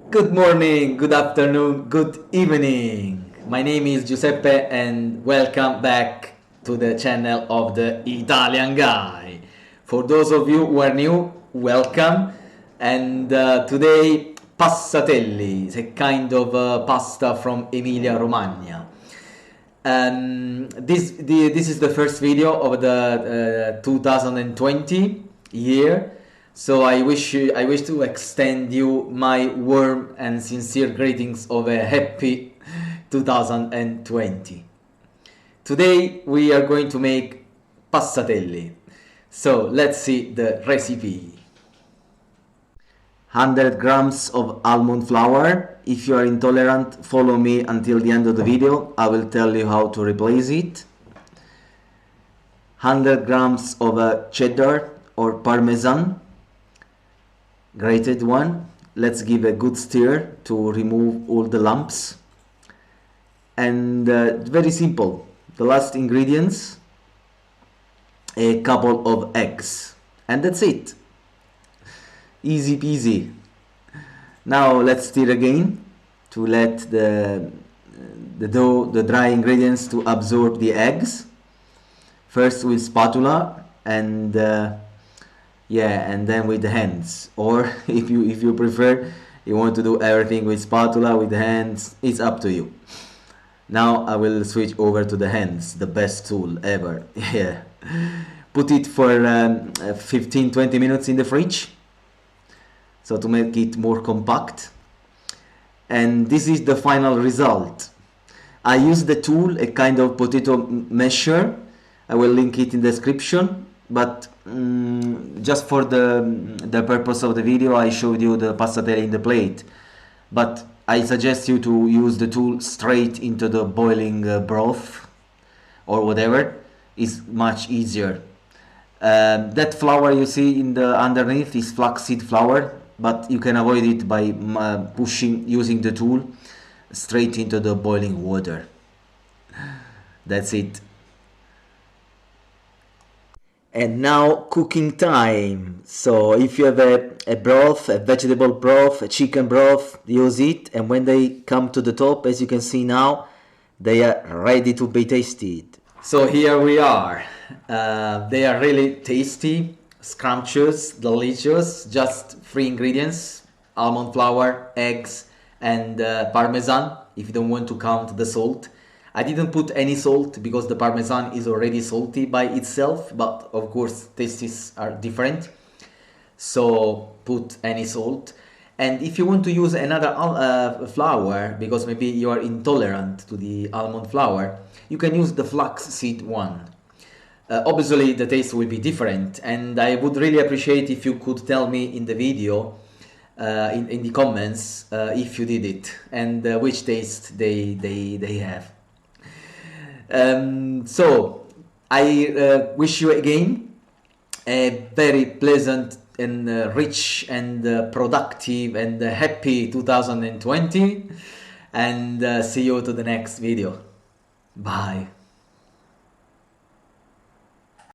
Good morning, good afternoon, good evening. My name is Giuseppe and welcome back to the channel of the Italian guy. For those of you who are new, welcome. And today, passatelli is a kind of pasta from Emilia Romagna. This is the first video of the 2020 year. So I wish to extend you my warm and sincere greetings of a happy 2020. Today we are going to make passatelli. So let's see the recipe. 100 grams of almond flour. If you are intolerant, follow me until the end of the video. I will tell you how to replace it. 100 grams of cheddar or parmesan, grated one. Let's give a good stir to remove all the lumps. And very simple. The last ingredients, a couple of eggs. And that's it. Easy peasy. Now let's stir again to let the dry ingredients to absorb the eggs. First with spatula and and then with the hands. Or if you prefer, you want to do everything with spatula, with the hands, it's up to you. Now I will switch over to the hands, the best tool ever. Yeah. Put it for 15-20 minutes in the fridge, so to make it more compact. And this is the final result. I use the tool, a kind of potato mesher. I will link it in the description, but just for the purpose of the video I showed you the passatelli in the plate, but I suggest you to use the tool straight into the boiling broth or whatever. Is much easier. That flour you see in the underneath is flaxseed flour, but you can avoid it by using the tool straight into the boiling water. That's it. And now cooking time. So if you have a broth, a vegetable broth, a chicken broth, use it. And when they come to the top, as you can see now, they are ready to be tasted. So here we are. They are really tasty, scrumptious, delicious. Just 3 ingredients: almond flour, eggs, and parmesan, if you don't want to count the salt. I didn't put any salt because the parmesan is already salty by itself, but of course tastes are different, so put any salt. And if you want to use another flour, because maybe you are intolerant to the almond flour, you can use the flaxseed one. Obviously the taste will be different, and I would really appreciate if you could tell me in the video, in the comments, if you did it and which taste they have. So I wish you again a very pleasant and rich and productive and happy 2020, and see you to the next video. Bye.